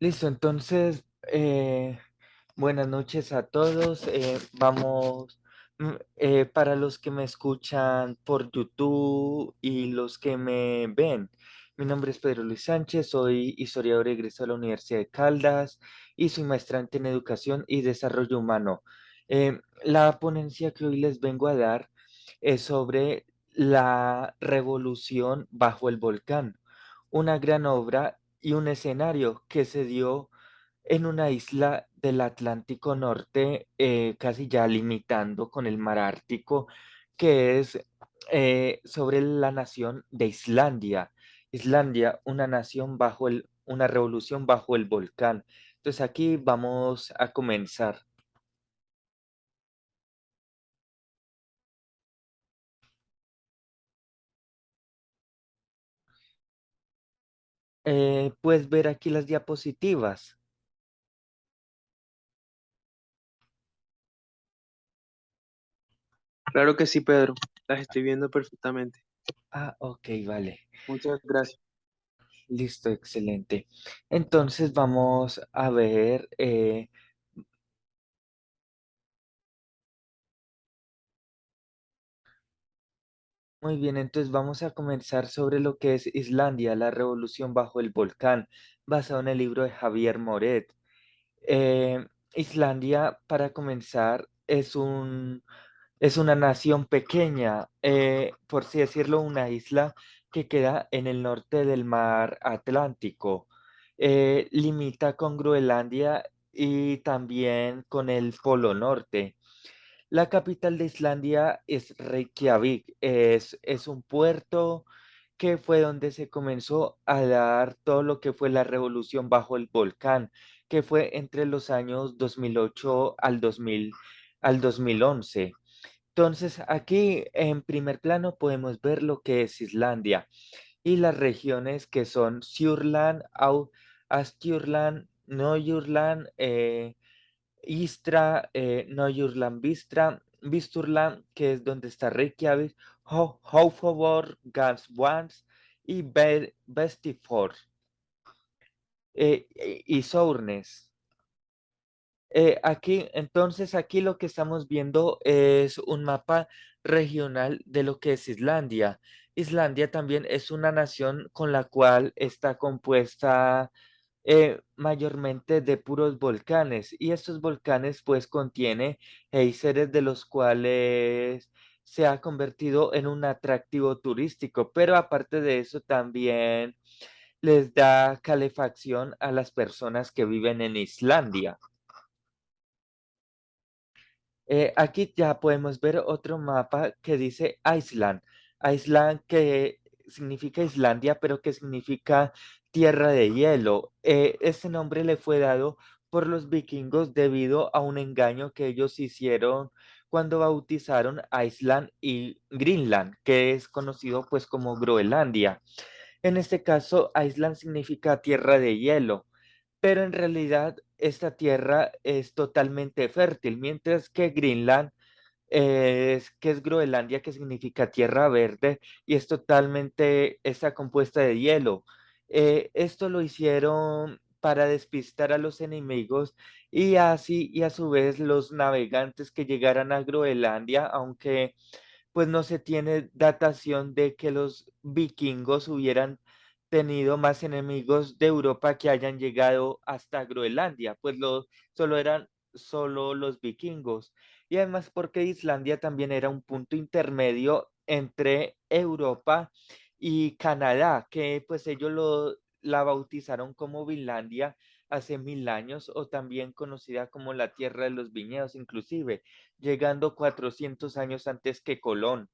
Listo, entonces, buenas noches a todos. Para los que me escuchan por YouTube y los que me ven, mi nombre es Pedro Luis Sánchez, soy historiador egresado de la Universidad de Caldas y soy maestrante en Educación y Desarrollo Humano. La ponencia que hoy les vengo a dar es sobre la revolución bajo el volcán, una gran obra y un escenario que se dio en una isla del Atlántico Norte, casi ya limitando con el mar Ártico, que es sobre la nación de Islandia. Islandia, una nación una revolución bajo el volcán. Entonces aquí vamos a comenzar. Puedes ver aquí las diapositivas. Claro que sí, Pedro. Las estoy viendo perfectamente. Ah, ok, vale. Muchas gracias. Listo, excelente. Entonces vamos a ver. Muy bien, entonces vamos a comenzar sobre lo que es Islandia, la revolución bajo el volcán, basado en el libro de Javier Moret. Eh, Islandia, para comenzar, es una nación pequeña, por así decirlo, una isla que queda en el norte del mar Atlántico. Limita con Groenlandia y también con el Polo Norte. La capital de Islandia es Reykjavik, es un puerto que fue donde se comenzó a dar todo lo que fue la revolución bajo el volcán, que fue entre los años 2008 al 2011. Entonces, aquí en primer plano podemos ver lo que es Islandia y las regiones que son Sjurland, Astjurland, Norjurland, Istra, Norjurland Vistra, Visturland, que es donde está Reykjavik, Haufofor, Garðsvands y Vestifjord, y Sournes. Aquí lo que estamos viendo es un mapa regional de lo que es Islandia. Islandia también es una nación con la cual está compuesta mayormente de puros volcanes y estos volcanes pues contiene géiseres de los cuales se ha convertido en un atractivo turístico, pero aparte de eso también les da calefacción a las personas que viven en Islandia. Aquí ya podemos ver otro mapa que dice Iceland. Iceland que significa Islandia, pero que significa tierra de hielo. Este nombre le fue dado por los vikingos debido a un engaño que ellos hicieron cuando bautizaron Iceland y Greenland, que es conocido pues como Groenlandia. En este caso, Iceland significa tierra de hielo, pero en realidad esta tierra es totalmente fértil, mientras que Greenland que es Groenlandia, que significa tierra verde, y es totalmente, está compuesta de hielo. Esto lo hicieron para despistar a los enemigos y así, y a su vez los navegantes que llegaran a Groenlandia, aunque pues no se tiene datación de que los vikingos hubieran tenido más enemigos de Europa que hayan llegado hasta Groenlandia, pues solo eran solo los vikingos. Y además porque Islandia también era un punto intermedio entre Europa y Canadá, que pues la bautizaron como Vinlandia hace 1000 años o también conocida como la tierra de los viñedos inclusive llegando 400 años antes que Colón.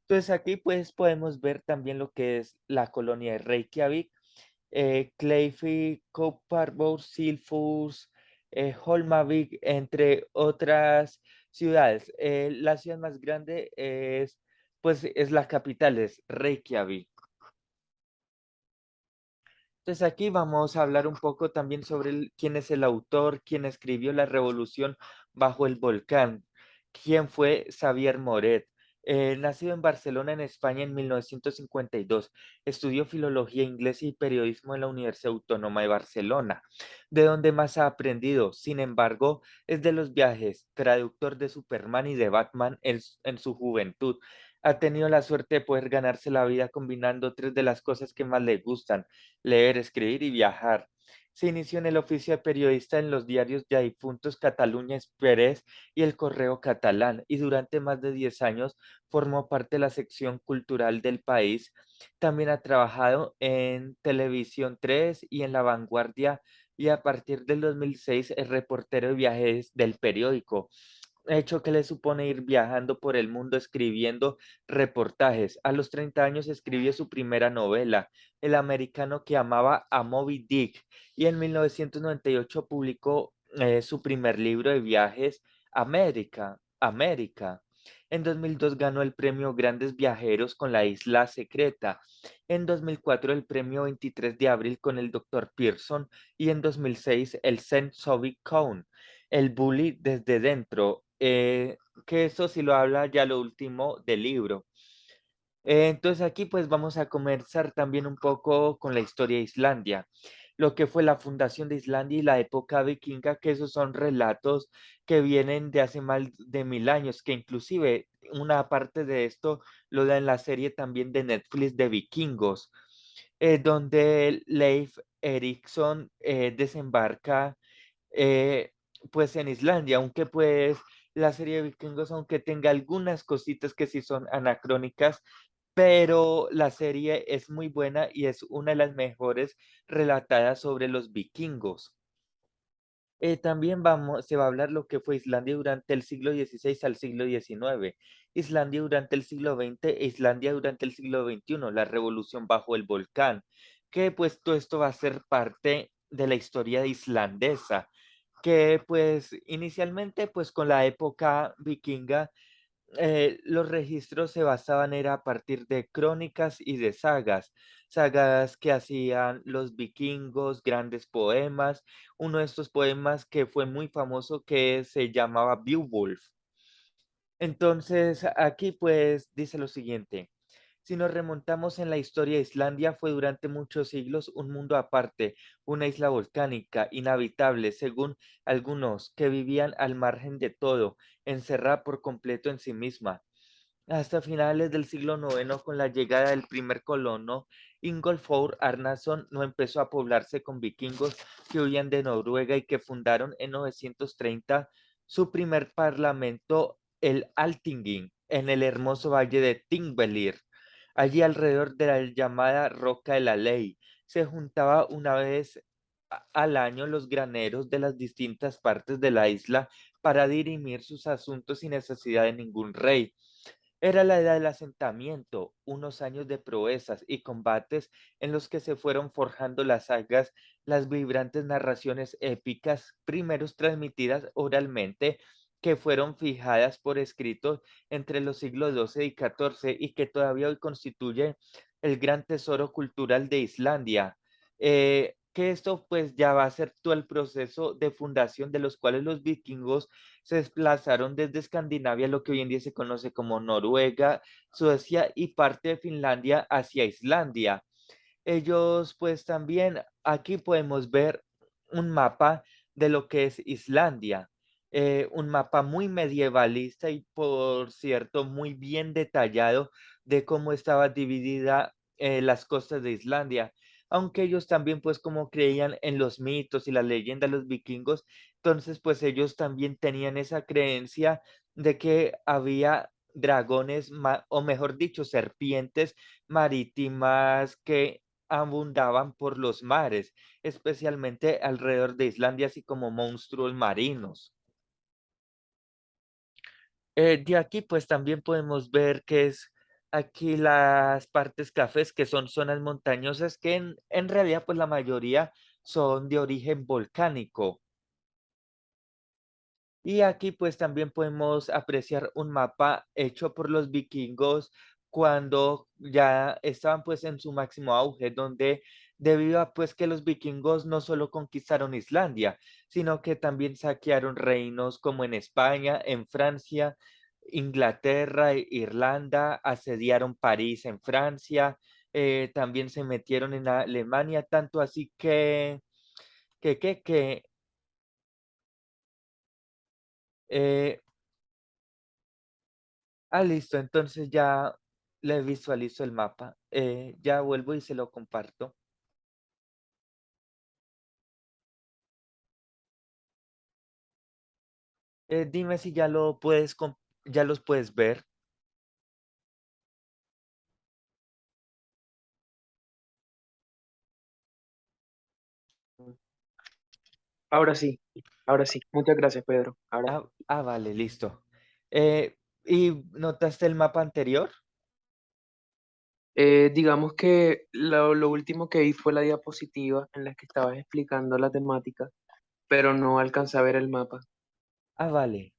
Entonces aquí pues podemos ver también lo que es la colonia de Reykjavik, Kleifi, Koparbór, Silfús, Holmavik, entre otras ciudades. La ciudad más grande es la capital, es Reykjavik. Entonces aquí vamos a hablar un poco también sobre quién es el autor, quién escribió La Revolución bajo el volcán, quién fue Xavier Moret. Nacido en Barcelona, en España, en 1952, estudió filología inglesa y periodismo en la Universidad Autónoma de Barcelona, de donde más ha aprendido. Sin embargo, es de los viajes, traductor de Superman y de Batman en su juventud. Ha tenido la suerte de poder ganarse la vida combinando tres de las cosas que más le gustan: leer, escribir y viajar. Se inició en el oficio de periodista en los diarios ya difuntos Cataluña Express y El Correo Catalán, y durante más de 10 años formó parte de la sección cultural del país. También ha trabajado en Televisión 3 y en La Vanguardia, y a partir del 2006 es reportero de viajes del periódico, hecho que le supone ir viajando por el mundo escribiendo reportajes. A los 30 años escribió su primera novela, El americano que amaba a Moby Dick, y en 1998 publicó su primer libro de viajes, América. En 2002 ganó el premio Grandes Viajeros con La Isla Secreta. En 2004 el premio 23 de abril con el Dr. Pearson, y en 2006 el Saint Sovic Cone, el bully desde dentro, que eso sí lo habla ya lo último del libro. Entonces aquí pues vamos a comenzar también un poco con la historia de Islandia, lo que fue la fundación de Islandia y la época vikinga, que esos son relatos que vienen de hace más de 1000 años, que inclusive una parte de esto lo da en la serie también de Netflix de Vikingos, donde Leif Erikson desembarca eh, pues en Islandia, aunque pues la serie de Vikingos, aunque tenga algunas cositas que sí son anacrónicas, pero la serie es muy buena y es una de las mejores relatadas sobre los vikingos. También se va a hablar lo que fue Islandia durante el siglo XVI al siglo XIX, Islandia durante el siglo XX e Islandia durante el siglo XXI, la revolución bajo el volcán, que pues todo esto va a ser parte de la historia islandesa, que pues inicialmente pues con la época vikinga los registros se basaban era a partir de crónicas y de sagas, sagas que hacían los vikingos, grandes poemas. Uno de estos poemas que fue muy famoso que se llamaba Beowulf. Entonces, aquí pues dice lo siguiente: si nos remontamos en la historia de Islandia, fue durante muchos siglos un mundo aparte, una isla volcánica, inhabitable, según algunos, que vivían al margen de todo, encerrada por completo en sí misma. Hasta finales del siglo IX, con la llegada del primer colono, Ingolfur Arnason, no empezó a poblarse con vikingos que huían de Noruega y que fundaron en 930 su primer parlamento, el Altinging, en el hermoso valle de Thingvellir. Allí, alrededor de la llamada Roca de la Ley, se juntaba una vez al año los graneros de las distintas partes de la isla para dirimir sus asuntos sin necesidad de ningún rey. Era la edad del asentamiento, unos años de proezas y combates en los que se fueron forjando las sagas, las vibrantes narraciones épicas, primeros transmitidas oralmente, que fueron fijadas por escrito entre los siglos XII y XIV y que todavía hoy constituye el gran tesoro cultural de Islandia. Que esto pues ya va a ser todo el proceso de fundación de los cuales los vikingos se desplazaron desde Escandinavia, lo que hoy en día se conoce como Noruega, Suecia y parte de Finlandia hacia Islandia. Ellos, pues también aquí podemos ver un mapa de lo que es Islandia, un mapa muy medievalista y, por cierto, muy bien detallado de cómo estaba dividida las costas de Islandia. Aunque ellos también, pues como creían en los mitos y la leyenda de los vikingos, entonces pues ellos también tenían esa creencia de que había dragones, o mejor dicho, serpientes marítimas que abundaban por los mares, especialmente alrededor de Islandia, así como monstruos marinos. De aquí, pues también podemos ver que es aquí las partes cafés, que son zonas montañosas, que en realidad, pues la mayoría son de origen volcánico. Y aquí pues también podemos apreciar un mapa hecho por los vikingos cuando ya estaban pues en su máximo auge, donde debido a pues que los vikingos no solo conquistaron Islandia, sino que también saquearon reinos como en España, en Francia Inglaterra, Irlanda, asediaron París en Francia, también se metieron en Alemania, tanto así que eh, listo, entonces ya le visualizo el mapa. Ya vuelvo y se lo comparto. Dime si ya ya los puedes ver. Ahora sí, ahora sí. Muchas gracias, Pedro. Ahora sí. Vale, listo. ¿Y notaste el mapa anterior? Digamos que lo último que vi fue la diapositiva en la que estabas explicando la temática, pero no alcancé a ver el mapa. Vale.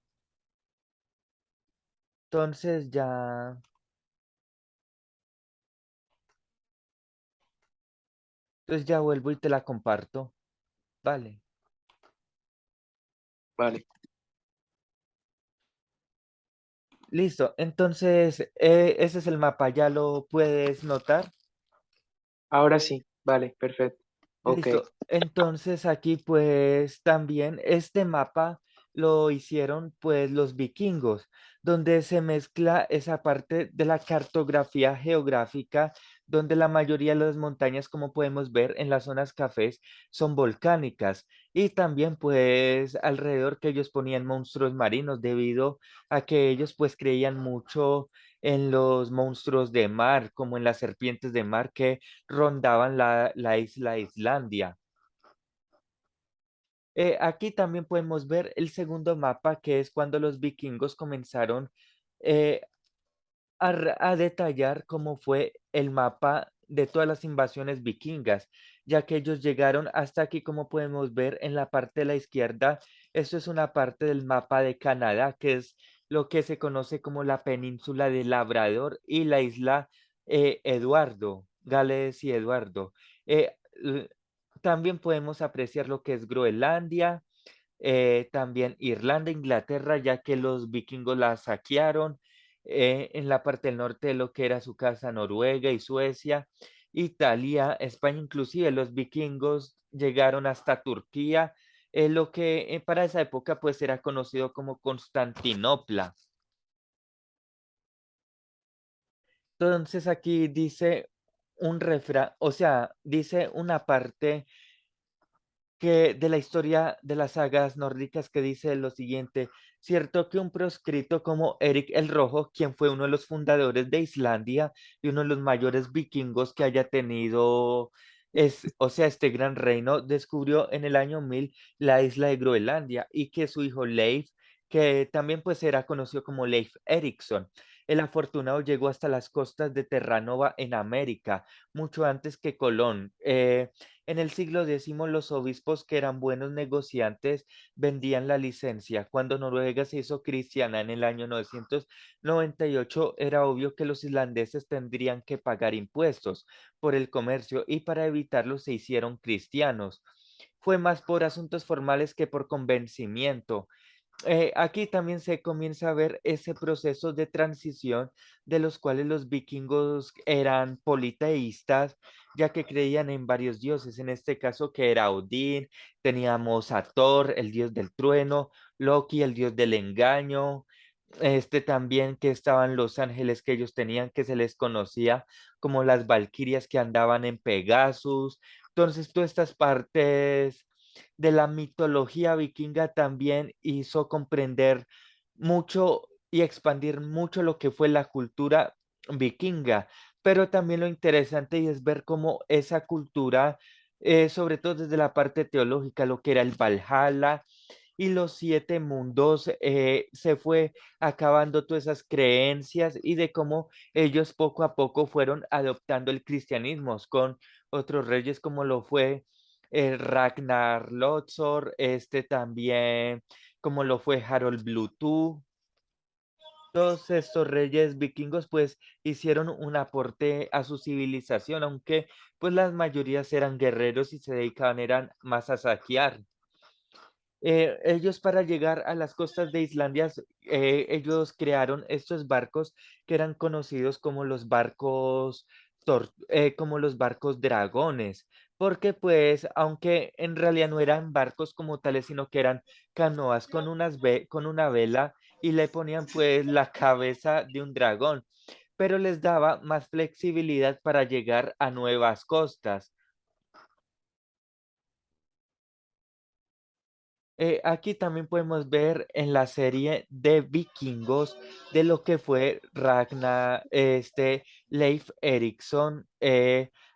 Entonces ya vuelvo y te la comparto. Vale. Vale. Listo. Entonces, ese es el mapa. ¿Ya lo puedes notar? Ahora sí. Vale, perfecto. Ok. Listo. Entonces aquí pues también este mapa lo hicieron pues los vikingos, donde se mezcla esa parte de la cartografía geográfica, donde la mayoría de las montañas, como podemos ver en las zonas cafés, son volcánicas. Y también pues alrededor que ellos ponían monstruos marinos debido a que ellos pues creían mucho en los monstruos de mar, como en las serpientes de mar que rondaban la isla Islandia. Aquí también podemos ver el segundo mapa, que es cuando los vikingos comenzaron eh, a detallar cómo fue el mapa de todas las invasiones vikingas, ya que ellos llegaron hasta aquí, como podemos ver en la parte de la izquierda. Esto es una parte del mapa de Canadá, que es lo que se conoce como la península de Labrador y la isla Eduardo, Gales y Eduardo. También podemos apreciar lo que es Groenlandia, también Irlanda, Inglaterra, ya que los vikingos la saquearon, en la parte del norte de lo que era su casa Noruega y Suecia, Italia, España, inclusive los vikingos llegaron hasta Turquía, lo que para esa época pues era conocido como Constantinopla. Entonces aquí dice un refrán, o sea, dice una parte que de la historia de las sagas nórdicas que dice lo siguiente: cierto que un proscrito como Eric el Rojo, quien fue uno de los fundadores de Islandia y uno de los mayores vikingos que haya tenido, o sea, este gran reino, descubrió en el año 1000 la isla de Groenlandia y que su hijo Leif, que también pues era conocido como Leif Erikson, el afortunado, llegó hasta las costas de Terranova en América, mucho antes que Colón. En el siglo X, los obispos, que eran buenos negociantes, vendían la licencia. Cuando Noruega se hizo cristiana en el año 998, era obvio que los islandeses tendrían que pagar impuestos por el comercio y para evitarlo se hicieron cristianos. Fue más por asuntos formales que por convencimiento. Aquí también se comienza a ver ese proceso de transición de los cuales los vikingos eran politeístas, ya que creían en varios dioses, en este caso que era Odín, teníamos a Thor, el dios del trueno, Loki, el dios del engaño, este también que estaban los ángeles que ellos tenían, que se les conocía como las valquirias que andaban en Pegasus. Entonces, todas estas partes de la mitología vikinga también hizo comprender mucho y expandir mucho lo que fue la cultura vikinga. Pero también lo interesante y es ver cómo esa cultura, sobre todo desde la parte teológica, lo que era el Valhalla y los siete mundos, se fue acabando todas esas creencias y de cómo ellos poco a poco fueron adoptando el cristianismo con otros reyes como lo fue Ragnar Lothar, este también, como lo fue Harold Bluetooth. Todos estos reyes vikingos pues hicieron un aporte a su civilización, aunque pues las mayorías eran guerreros y se dedicaban eran más a saquear. Ellos para llegar a las costas de Islandia, ellos crearon estos barcos que eran conocidos como los barcos, como los barcos dragones, porque pues, aunque en realidad no eran barcos como tales, sino que eran canoas con con una vela y le ponían pues la cabeza de un dragón, pero les daba más flexibilidad para llegar a nuevas costas. Aquí también podemos ver en la serie de vikingos de lo que fue Ragnar, Leif Erikson,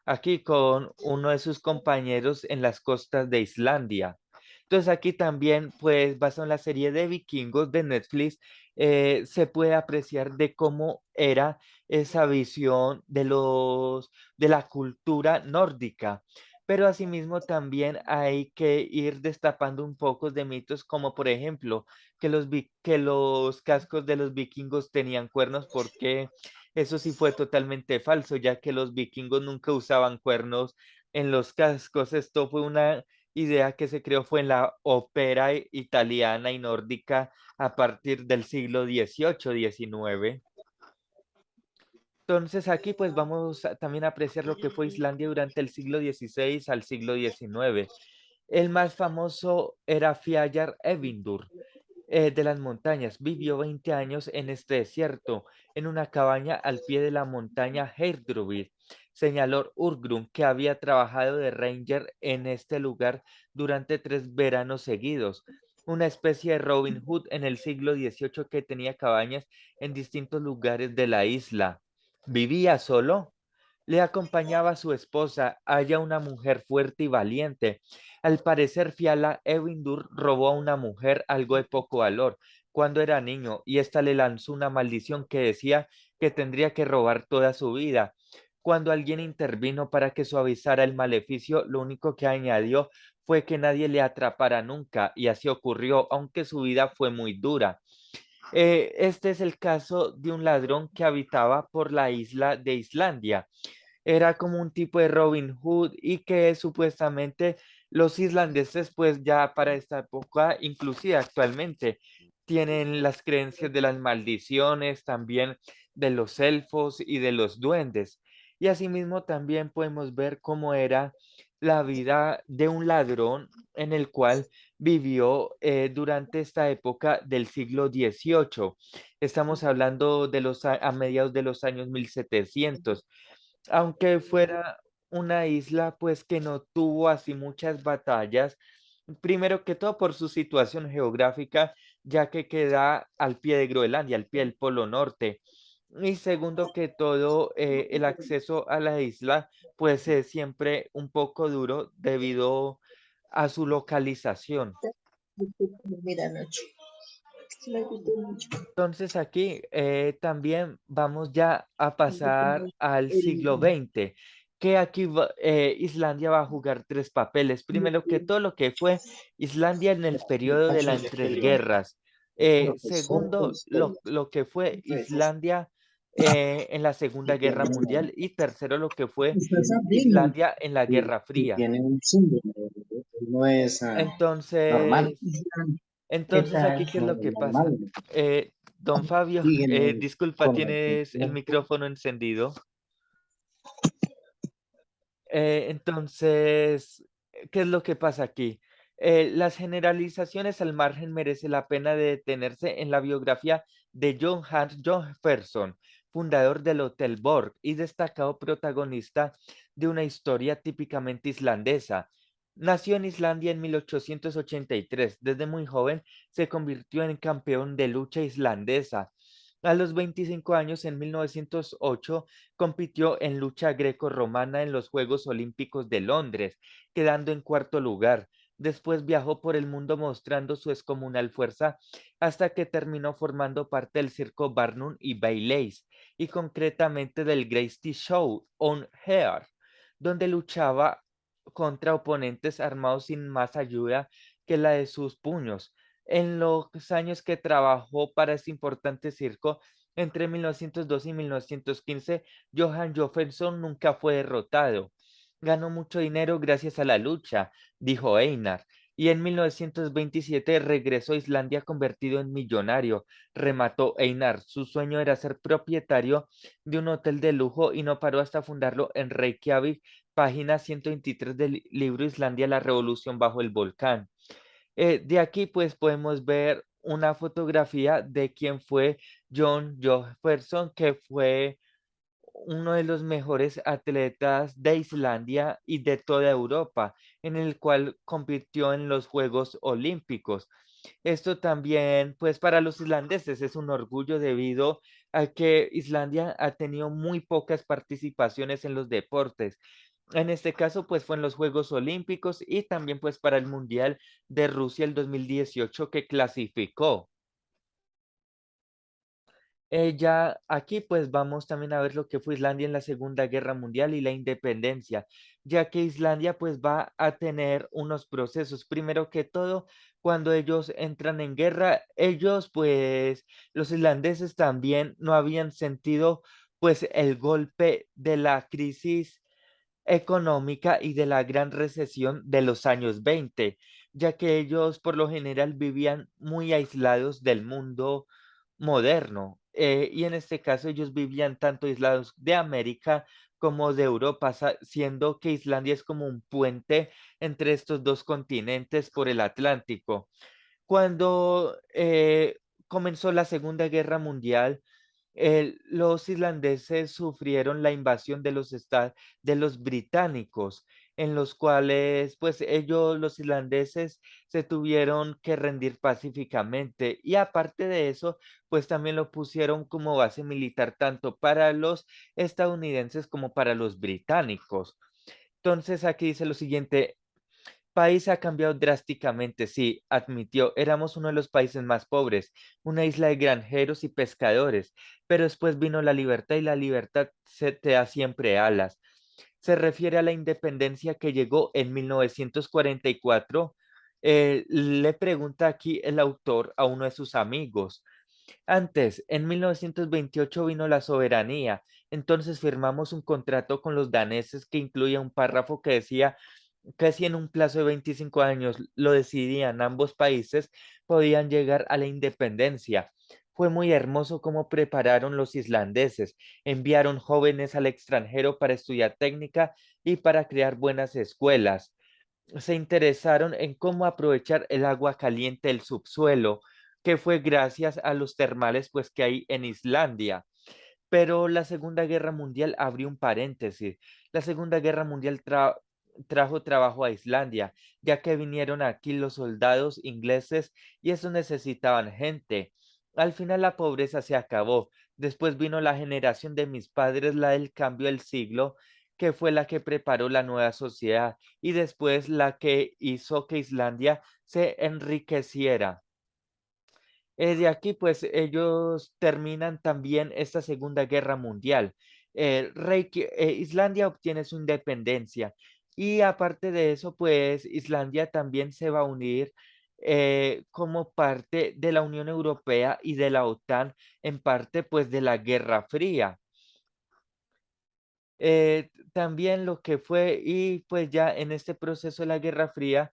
aquí con uno de sus compañeros en las costas de Islandia. Entonces aquí también, pues basado en la serie de vikingos de Netflix, se puede apreciar de cómo era esa visión de de la cultura nórdica, pero asimismo también hay que ir destapando un poco de mitos, como por ejemplo que que los cascos de los vikingos tenían cuernos, porque eso sí fue totalmente falso, ya que los vikingos nunca usaban cuernos en los cascos. Esto fue una idea que se creó fue en la ópera italiana y nórdica a partir del siglo XVIII-XIX. Entonces aquí pues vamos también a apreciar lo que fue Islandia durante el siglo XVI al siglo XIX. El más famoso era Fjallar Eyvindur, de las montañas. Vivió 20 años en este desierto, en una cabaña al pie de la montaña Heirdruvir. Señaló Urgrun que había trabajado de ranger en este lugar durante 3 veranos seguidos, una especie de Robin Hood en el siglo XVIII que tenía cabañas en distintos lugares de la isla. Vivía solo. Le acompañaba su esposa, Aya, una mujer fuerte y valiente. Al parecer, Fiala Evindur robó a una mujer algo de poco valor cuando era niño y ésta le lanzó una maldición que decía que tendría que robar toda su vida. Cuando alguien intervino para que suavizara el maleficio, lo único que añadió fue que nadie le atrapara nunca, y así ocurrió, aunque su vida fue muy dura. Este es el caso de un ladrón que habitaba por la isla de Islandia. Era como un tipo de Robin Hood y que supuestamente los islandeses, pues ya para esta época, inclusive actualmente, tienen las creencias de las maldiciones, también de los elfos y de los duendes. Y asimismo también podemos ver cómo era la vida de un ladrón en el cual vivió durante esta época del siglo XVIII. Estamos hablando de a mediados de los años 1700, aunque fuera una isla, pues que no tuvo así muchas batallas, primero que todo por su situación geográfica, ya que queda al pie de Groenlandia, al pie del Polo Norte. Y segundo que todo, el acceso a la isla, pues es siempre un poco duro debido a su localización. Mira, Nacho, me gustó mucho. Entonces aquí también vamos ya a pasar al siglo El, XX, que aquí Islandia va a jugar tres papeles. Primero que todo lo que fue Islandia en el periodo de las entreguerras. profesor de Segundo, historia. lo que fue Entonces, Islandia en la Segunda y Guerra tiene, Mundial. Y tercero, lo que fue estás abriendo Islandia en la Guerra y Fría. tiene un símbolo, no es normal. Entonces, ¿Qué entonces tal? aquí, ¿qué es lo Bueno, que pasa? normal. Don Fabio, Sígueme disculpa, con el ¿tienes el tiempo. micrófono encendido? Entonces, ¿qué es lo que pasa aquí? Las generalizaciones al margen merece la pena de detenerse en la biografía de John Hans Jefferson, fundador del Hotel Borg y destacado protagonista de una historia típicamente islandesa. Nació en Islandia en 1883. Desde muy joven se convirtió en campeón de lucha islandesa. A los 25 años, en 1908, compitió en lucha greco-romana en los Juegos Olímpicos de Londres, quedando en cuarto lugar. Después viajó por el mundo mostrando su descomunal fuerza hasta que terminó formando parte del circo Barnum y Bailey's, y concretamente del Gracie Show on Air, donde luchaba contra oponentes armados sin más ayuda que la de sus puños. En los años que trabajó para este importante circo, entre 1912 y 1915, Johan Johansson nunca fue derrotado. Ganó mucho dinero gracias a la lucha, dijo Einar. y en 1927 regresó a Islandia convertido en millonario. Remató Einar. Su sueño era ser propietario de un hotel de lujo y no paró hasta fundarlo en Reykjavik, página 123 del libro Islandia, la revolución bajo el volcán. De aquí pues podemos ver una fotografía de quién fue John Jefferson, que fue uno de los mejores atletas de Islandia y de toda Europa, en el cual compitió en los Juegos Olímpicos. Esto también, pues para los islandeses es un orgullo debido a que Islandia ha tenido muy pocas participaciones en los deportes. En este caso, pues fue en los Juegos Olímpicos y también pues para el Mundial de Rusia el 2018 que clasificó. Ya aquí pues vamos también a ver lo que fue Islandia en la Segunda Guerra Mundial y la independencia, ya que Islandia pues va a tener unos procesos. Primero que todo, cuando ellos entran en guerra, ellos pues los islandeses también no habían sentido pues el golpe de la crisis económica y de la gran recesión de los años 20, ya que ellos por lo general vivían muy aislados del mundo moderno. Y en este caso ellos vivían tanto aislados de América como de Europa, siendo que Islandia es como un puente entre estos dos continentes por el Atlántico. Cuando comenzó la Segunda Guerra Mundial, los islandeses sufrieron la invasión de los británicos, en los cuales, pues ellos, los islandeses, se tuvieron que rendir pacíficamente. Y aparte de eso, pues también lo pusieron como base militar tanto para los estadounidenses como para los británicos. Entonces, aquí dice lo siguiente: país ha cambiado drásticamente, sí, admitió, éramos uno de los países más pobres, una isla de granjeros y pescadores, pero después vino la libertad y la libertad se te da siempre alas. Se refiere a la independencia que llegó en 1944. Le pregunta aquí el autor a uno de sus amigos. Antes, en 1928 vino la soberanía. Entonces firmamos un contrato con los daneses que incluía un párrafo que decía que si en un plazo de 25 años lo decidían ambos países, podían llegar a la independencia. Fue muy hermoso cómo prepararon los islandeses. Enviaron jóvenes al extranjero para estudiar técnica y para crear buenas escuelas. Se interesaron en cómo aprovechar el agua caliente del subsuelo, que fue gracias a los termales pues que hay en Islandia. Pero la Segunda Guerra Mundial abrió un paréntesis. La Segunda Guerra Mundial trajo trabajo a Islandia, ya que vinieron aquí los soldados ingleses y eso necesitaban gente. Al final la pobreza se acabó. Después vino la generación de mis padres, la del cambio del siglo, que fue la que preparó la nueva sociedad y después la que hizo que Islandia se enriqueciera. De aquí, pues ellos terminan también esta Segunda Guerra Mundial. Islandia obtiene su independencia y aparte de eso, pues Islandia también se va a unir como parte de la Unión Europea y de la OTAN, en parte pues de la Guerra Fría. También lo que fue, y pues ya en este proceso de la Guerra Fría,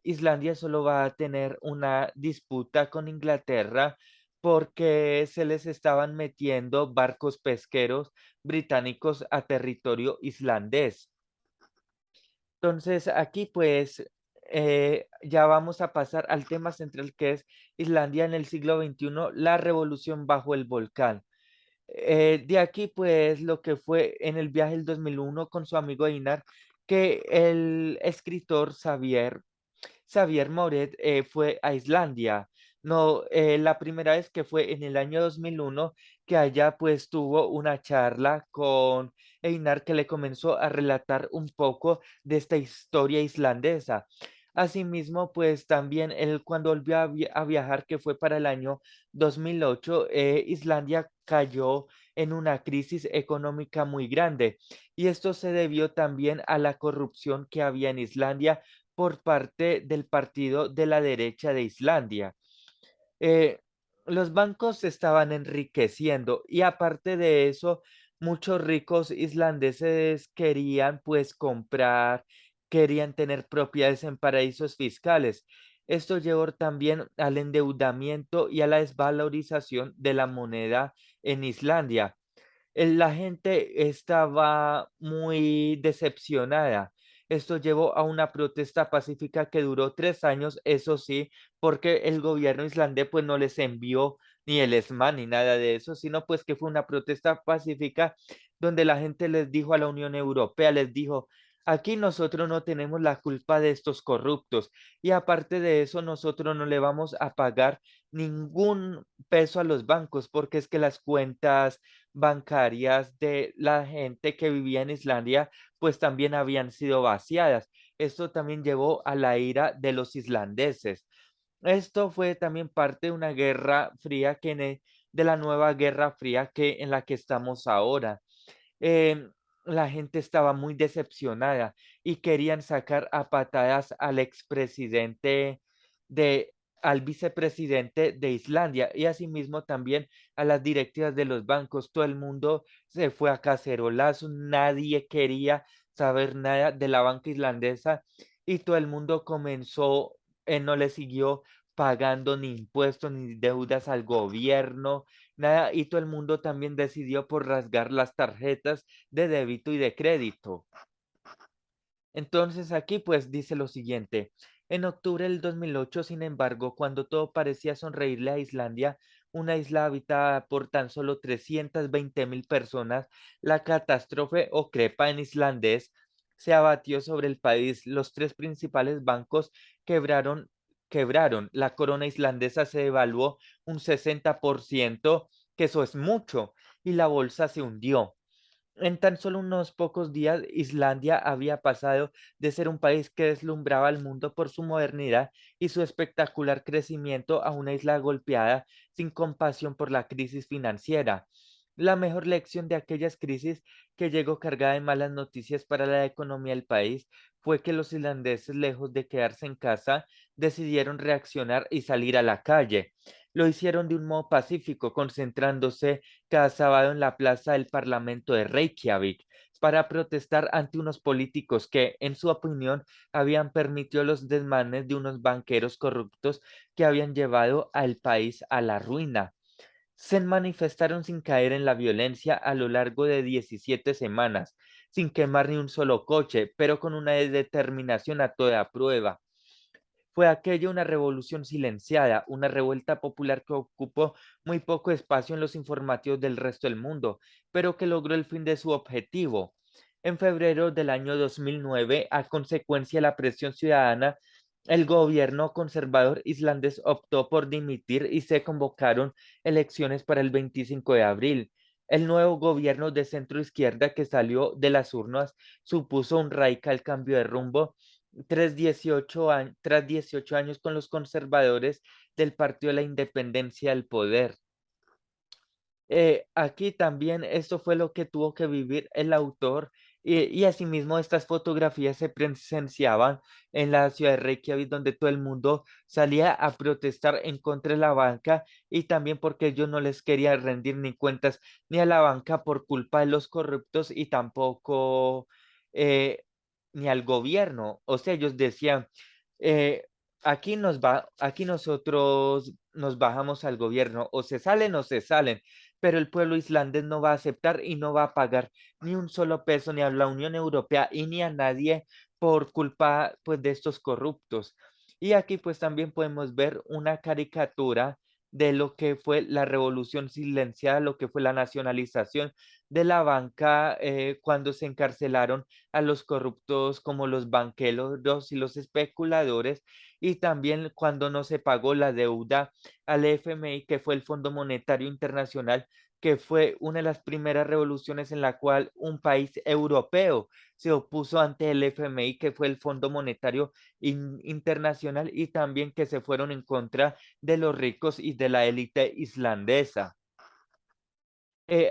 Islandia solo va a tener una disputa con Inglaterra porque se les estaban metiendo barcos pesqueros británicos a territorio islandés. Entonces aquí pues ya vamos a pasar al tema central que es Islandia en el siglo XXI, la revolución bajo el volcán. De aquí, pues, lo que fue en el viaje del 2001 con su amigo Einar, que el escritor Xavier Moret fue a Islandia. No, la primera vez que fue en el año 2001, que allá pues tuvo una charla con Einar que le comenzó a relatar un poco de esta historia islandesa. Asimismo, pues también él cuando volvió a viajar, que fue para el año 2008, Islandia cayó en una crisis económica muy grande y esto se debió también a la corrupción que había en Islandia por parte del partido de la derecha de Islandia. Eh, los bancos se estaban enriqueciendo y aparte de eso, muchos ricos islandeses querían pues comprar querían tener propiedades en paraísos fiscales. Esto llevó también al endeudamiento y a la desvalorización de la moneda en Islandia. La gente estaba muy decepcionada. Esto llevó a una protesta pacífica que duró 3 años, eso sí, porque el gobierno islandés pues no les envió ni el ESMA ni nada de eso, sino pues que fue una protesta pacífica donde la gente les dijo a la Unión Europea, les dijo, aquí nosotros no tenemos la culpa de estos corruptos y aparte de eso nosotros no le vamos a pagar ningún peso a los bancos porque es que las cuentas bancarias de la gente que vivía en Islandia, pues también habían sido vaciadas. Esto también llevó a la ira de los islandeses. Esto fue también parte de una guerra fría de la nueva guerra fría en la que estamos ahora. La gente estaba muy decepcionada y querían sacar a patadas al expresidente de, al vicepresidente de Islandia y asimismo también a las directivas de los bancos. Todo el mundo se fue a cacerolazos, nadie quería saber nada de la banca islandesa y todo el mundo comenzó, no le siguió pagando ni impuestos ni deudas al gobierno, nada, y todo el mundo también decidió por rasgar las tarjetas de débito y de crédito. Entonces aquí pues dice lo siguiente, en octubre del 2008, sin embargo, cuando todo parecía sonreírle a Islandia, una isla habitada por tan solo 320.000 personas, la catástrofe o crepa en islandés se abatió sobre el país. Los tres principales bancos quebraron, quebraron. La corona islandesa se devaluó un 60%, que eso es mucho, y la bolsa se hundió. En tan solo unos pocos días, Islandia había pasado de ser un país que deslumbraba al mundo por su modernidad y su espectacular crecimiento a una isla golpeada sin compasión por la crisis financiera. La mejor lección de aquellas crisis que llegó cargada de malas noticias para la economía del país fue que los islandeses, lejos de quedarse en casa, decidieron reaccionar y salir a la calle. Lo hicieron de un modo pacífico, concentrándose cada sábado en la plaza del Parlamento de Reykjavik para protestar ante unos políticos que, en su opinión, habían permitido los desmanes de unos banqueros corruptos que habían llevado al país a la ruina. Se manifestaron sin caer en la violencia a lo largo de 17 semanas, sin quemar ni un solo coche, pero con una determinación a toda prueba. Fue aquello una revolución silenciada, una revuelta popular que ocupó muy poco espacio en los informativos del resto del mundo, pero que logró el fin de su objetivo. En febrero del año 2009, a consecuencia de la presión ciudadana, el gobierno conservador islandés optó por dimitir y se convocaron elecciones para el 25 de abril. El nuevo gobierno de centro izquierda que salió de las urnas supuso un radical cambio de rumbo tras 18 años con los conservadores del Partido de la Independencia del Poder. Aquí también esto fue lo que tuvo que vivir el autor y asimismo estas fotografías se presenciaban en la ciudad de Reykjavik donde todo el mundo salía a protestar en contra de la banca y también porque ellos no les quería rendir ni cuentas ni a la banca por culpa de los corruptos y tampoco eh, ni al gobierno. O sea, ellos decían, eh, aquí nosotros nos bajamos al gobierno, o se salen, pero el pueblo islandés no va a aceptar y no va a pagar ni un solo peso ni a la Unión Europea y ni a nadie por culpa pues de estos corruptos. Y aquí pues también podemos ver una caricatura de lo que fue la revolución silenciada, lo que fue la nacionalización de la banca cuando se encarcelaron a los corruptos como los banqueros y los especuladores y también cuando no se pagó la deuda al FMI, que fue el Fondo Monetario Internacional, que fue una de las primeras revoluciones en la cual un país europeo se opuso ante el FMI, que fue el Fondo Monetario Internacional, y también que se fueron en contra de los ricos y de la élite islandesa.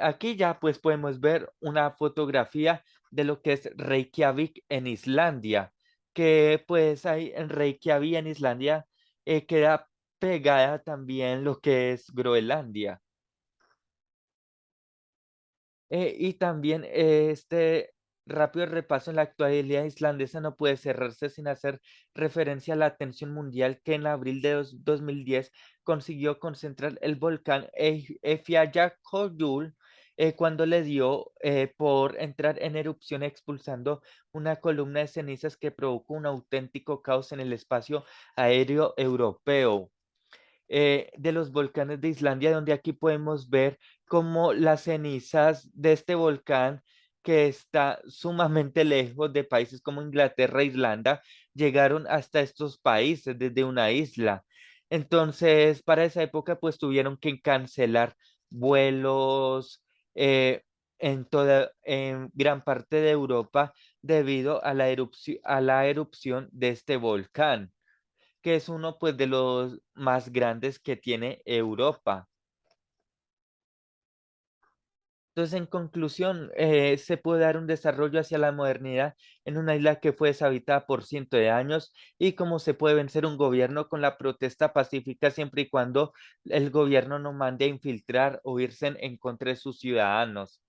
Aquí ya pues podemos ver una fotografía de lo que es Reykjavik en Islandia, que pues hay en Reykjavik en Islandia queda pegada también lo que es Groenlandia. Y también rápido repaso, en la actualidad islandesa no puede cerrarse sin hacer referencia a la atención mundial que en abril de 2010 consiguió concentrar el volcán Eyjafjallajökull, cuando le dio por entrar en erupción expulsando una columna de cenizas que provocó un auténtico caos en el espacio aéreo europeo. De los volcanes de Islandia, donde aquí podemos ver cómo las cenizas de este volcán, que está sumamente lejos de países como Inglaterra e Irlanda, llegaron hasta estos países desde una isla. Entonces, para esa época, pues tuvieron que cancelar vuelos en gran parte de Europa debido a a la erupción de este volcán, que es uno, pues, de los más grandes que tiene Europa. Entonces, en conclusión, se puede dar un desarrollo hacia la modernidad en una isla que fue deshabitada por cientos de años, y cómo se puede vencer un gobierno con la protesta pacífica siempre y cuando el gobierno no mande a infiltrar o irse en contra de sus ciudadanos.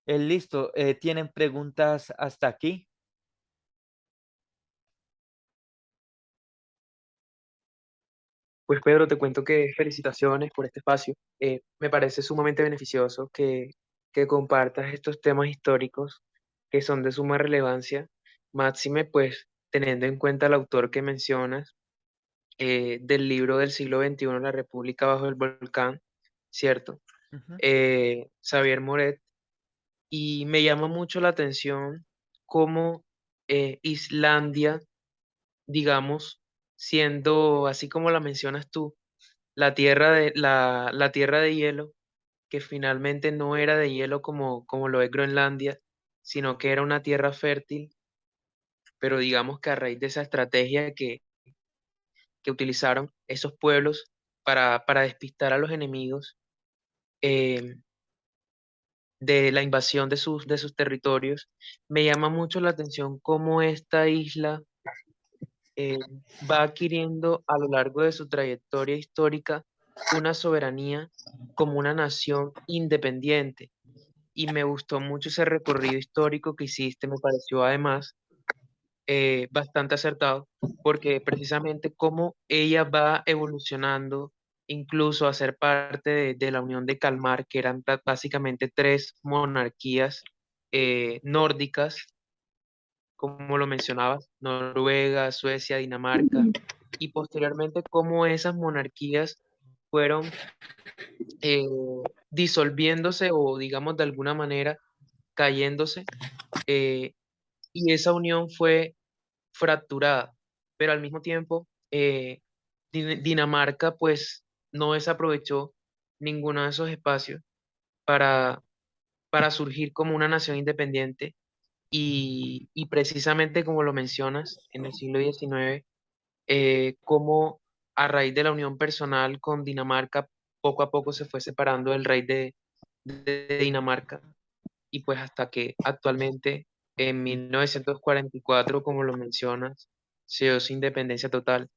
Listo, ¿tienen preguntas hasta aquí? Pues Pedro, te cuento que felicitaciones por este espacio. Me parece sumamente beneficioso que compartas estos temas históricos que son de suma relevancia, máxime pues teniendo en cuenta el autor que mencionas del libro del siglo XXI, La República bajo el volcán, ¿cierto? Ujú. Xavier Moret, y me llama mucho la atención cómo Islandia, digamos, siendo así como la mencionas tú, la tierra de hielo, que finalmente no era de hielo como lo es Groenlandia, sino que era una tierra fértil, pero digamos que a raíz de esa estrategia que utilizaron esos pueblos para despistar a los enemigos eh, de la invasión de sus territorios, me llama mucho la atención cómo esta isla eh, va adquiriendo a lo largo de su trayectoria histórica una soberanía como una nación independiente. Y me gustó mucho ese recorrido histórico que hiciste, me pareció además bastante acertado, porque precisamente cómo ella va evolucionando, incluso a ser parte de la Unión de Kalmar, que eran básicamente tres monarquías nórdicas, como lo mencionabas, Noruega, Suecia, Dinamarca, y posteriormente cómo esas monarquías fueron eh, disolviéndose o digamos de alguna manera cayéndose, eh, y esa unión fue fracturada, pero al mismo tiempo Dinamarca pues no desaprovechó ninguno de esos espacios para, para surgir como una nación independiente y precisamente como lo mencionas en el siglo XIX, cómo a raíz de la unión personal con Dinamarca poco a poco se fue separando el rey de Dinamarca y pues hasta que actualmente en 1944, como lo mencionas, se dio su independencia total.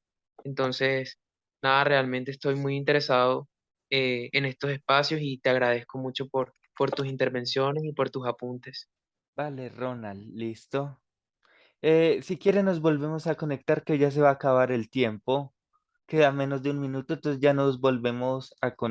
Entonces, nada, realmente estoy muy interesado en estos espacios y te agradezco mucho por tus intervenciones y por tus apuntes. Vale, Ronald, listo. Si quiere nos volvemos a conectar, que ya se va a acabar el tiempo. Queda menos de un minuto, entonces ya nos volvemos a conectar.